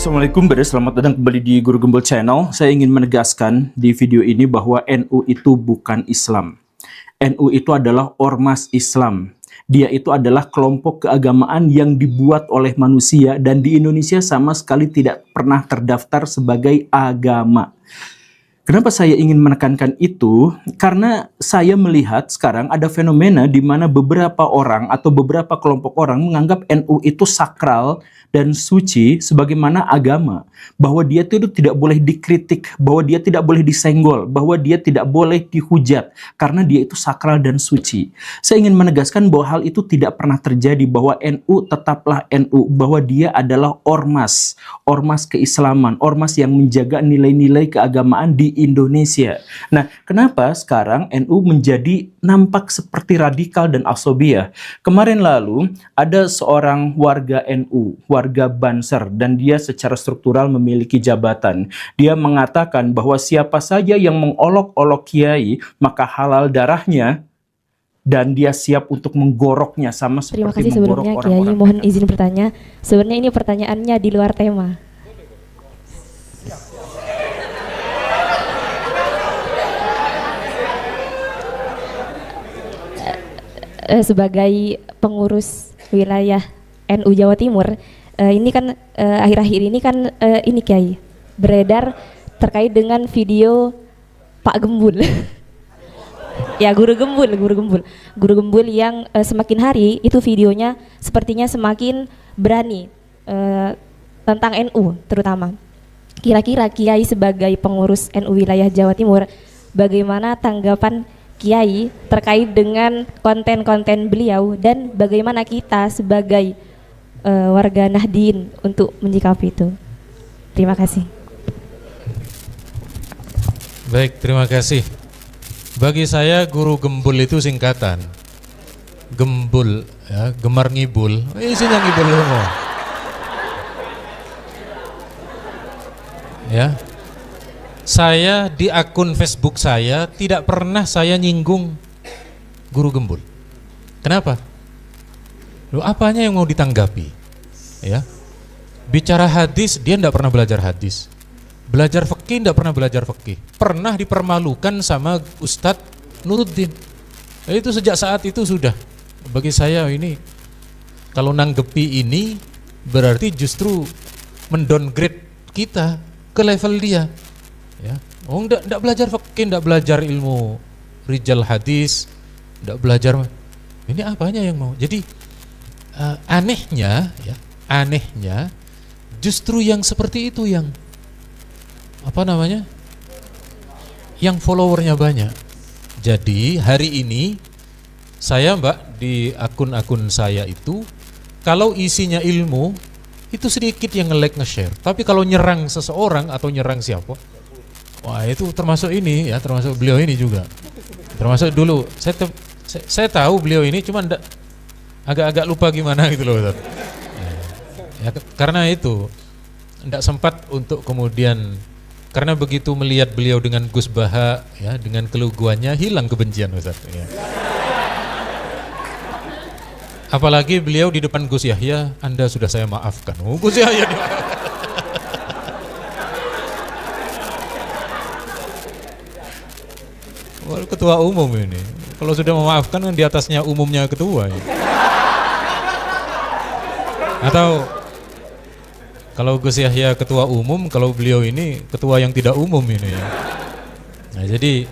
Assalamualaikum, selamat datang kembali di Guru Gembul Channel. Saya ingin menegaskan di video ini bahwa NU itu bukan Islam. NU itu adalah ormas Islam. Dia itu adalah kelompok keagamaan yang dibuat oleh manusia dan di Indonesia sama sekali tidak pernah terdaftar sebagai agama. Kenapa saya ingin menekankan itu? Karena saya melihat sekarang ada fenomena di mana beberapa orang atau beberapa kelompok orang menganggap NU itu sakral dan suci sebagaimana agama. Bahwa dia itu tidak boleh dikritik, bahwa dia tidak boleh disenggol, bahwa dia tidak boleh dihujat karena dia itu sakral dan suci. Saya ingin menegaskan bahwa hal itu tidak pernah terjadi, bahwa NU tetaplah NU, bahwa dia adalah ormas keislaman, ormas yang menjaga nilai-nilai keagamaan di Indonesia. Nah, kenapa sekarang NU menjadi nampak seperti radikal dan asobiyah? Kemarin lalu ada seorang warga NU, warga Banser, dan dia secara struktural memiliki jabatan. Dia mengatakan bahwa siapa saja yang mengolok-olok kiai, maka halal darahnya dan dia siap untuk menggoroknya sama seperti terima kasih menggorok sebelumnya orang-orang. Kiai, mohon izin bertanya. Sebenarnya ini pertanyaannya di luar tema. Sebagai pengurus wilayah NU Jawa Timur, ini kan akhir-akhir ini kan ini Kiai beredar terkait dengan video Pak Gembul. Ya, Guru Gembul yang semakin hari itu videonya sepertinya semakin berani tentang NU terutama. Kira-kira Kiai sebagai pengurus NU wilayah Jawa Timur, bagaimana tanggapan Kiai terkait dengan konten-konten beliau dan bagaimana kita sebagai warga Nahdien untuk menyikapi itu? Terima kasih. Baik, terima kasih. Bagi saya Guru Gembul itu singkatan. Gembul, ya, gemar ngibul. Isinya ngibul semua. Ya. Saya di akun Facebook saya tidak pernah saya nyinggung Guru Gembul. Kenapa? Loh, apanya yang mau ditanggapi? Ya. Bicara hadis, dia tidak pernah belajar hadis. Belajar fikih tidak pernah belajar fikih. Pernah dipermalukan sama Ustadz Nuruddin. Itu sejak saat itu sudah. Bagi saya ini, kalau nanggepi ini berarti justru mendowngrade kita ke level dia. Ya, oh enggak belajar fikih, enggak belajar ilmu rijal hadis, enggak belajar. Ini apanya yang mau? Jadi anehnya justru yang seperti itu yang yang followernya banyak. Jadi hari ini saya Mbak di akun-akun saya itu kalau isinya ilmu itu sedikit yang nge-like nge-share. Tapi kalau nyerang seseorang atau nyerang siapa, wah itu termasuk ini ya, termasuk beliau ini juga. Termasuk dulu saya tahu beliau ini cuman agak-agak lupa gimana gitu loh Ustaz. Ya, karena itu enggak sempat untuk kemudian, karena begitu melihat beliau dengan Gus Baha ya, dengan keluguannya hilang kebencian Ustaz ya. Apalagi beliau di depan Gus Yahya, Anda sudah saya maafkan. Oh, Gus Yahya Wah, ketua umum ini. Kalau sudah memaafkan kan di atasnya umumnya ketua ya. Atau kalau Gus Yahya ketua umum, kalau beliau ini ketua yang tidak umum ini ya. Nah, jadi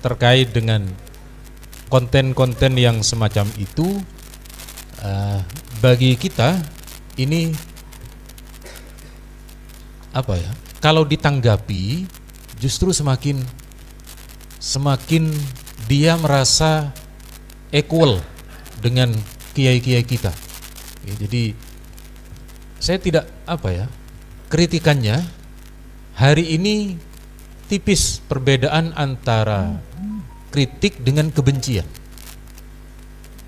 terkait dengan konten-konten yang semacam itu, bagi kita ini kalau ditanggapi justru semakin dia merasa equal dengan kiai-kiai kita. Ya, jadi saya tidak kritikannya hari ini tipis perbedaan antara kritik dengan kebencian.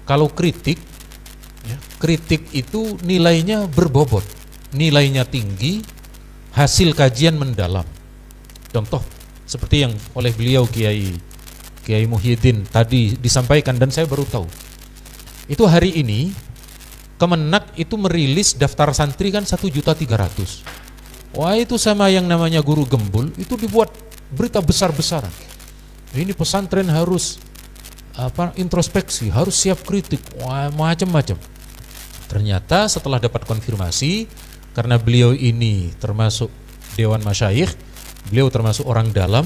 Kalau kritik itu nilainya berbobot, nilainya tinggi, hasil kajian mendalam. Contoh seperti yang oleh beliau Kiai Muhyiddin tadi disampaikan dan saya baru tahu. Itu hari ini Kemenak itu merilis daftar santri kan 1.300.000. Wah, itu sama yang namanya Guru Gembul itu dibuat berita besar-besaran. Ini pesantren harus introspeksi, harus siap kritik, wah, macam-macam. Ternyata setelah dapat konfirmasi, karena beliau ini termasuk Dewan Masyayikh, beliau termasuk orang dalam,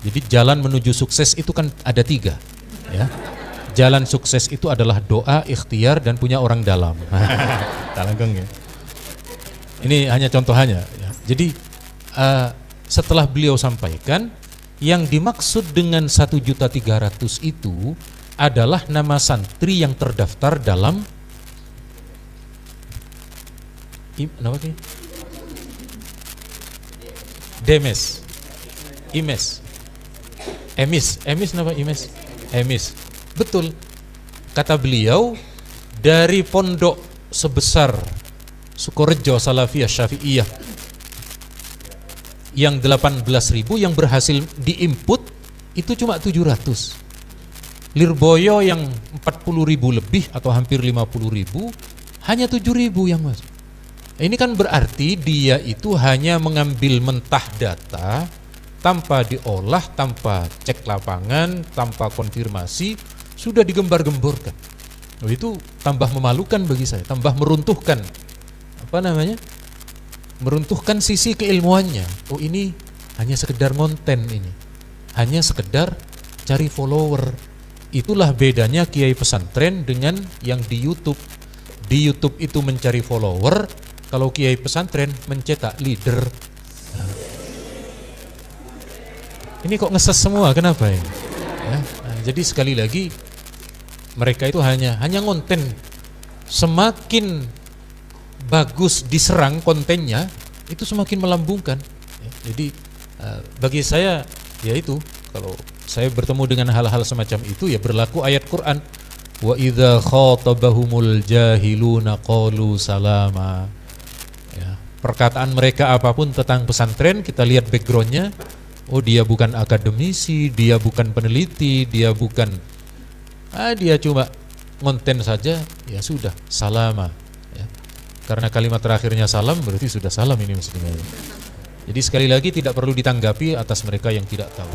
jadi jalan menuju sukses itu kan ada 3, ya. Jalan sukses itu adalah doa, ikhtiar, dan punya orang dalam. Tak langgeng ya. Ini hanya contohnya. Ya. Jadi setelah beliau sampaikan, yang dimaksud dengan 1.300.000 itu adalah nama santri yang terdaftar dalam Demes, Imes, Emis, nama Emis. Betul, kata beliau, dari pondok sebesar Sukorejo Salafiyah Syafi'iyah yang 18.000 yang berhasil diinput itu cuma 700. Lirboyo yang 40.000 lebih atau hampir 50.000 hanya 7.000 yang masuk. Ini kan berarti dia itu hanya mengambil mentah data tanpa diolah, tanpa cek lapangan, tanpa konfirmasi, sudah digembar-gemborkan. Itu tambah memalukan bagi saya, tambah meruntuhkan meruntuhkan sisi keilmuannya. Oh, ini hanya sekedar konten, ini hanya sekedar cari follower. Itulah bedanya kiai pesantren dengan yang di YouTube. Di YouTube itu mencari follower, kalau kiai pesantren mencetak leader. Ini kok ngeses semua, kenapa ya? Jadi sekali lagi mereka itu hanya konten. Semakin bagus diserang kontennya, itu semakin melambungkan. Jadi bagi saya ya itu, kalau saya bertemu dengan hal-hal semacam itu ya berlaku ayat Quran, wa idza khatabahumul jahiluna qalu salama. Ya, perkataan mereka apapun tentang pesantren, kita lihat backgroundnya. Oh, dia bukan akademisi, dia bukan peneliti, dia bukan dia cuma konten saja, ya sudah salama. Ya. Karena kalimat terakhirnya salam, berarti sudah salam ini mestinya. Jadi sekali lagi tidak perlu ditanggapi atas mereka yang tidak tahu.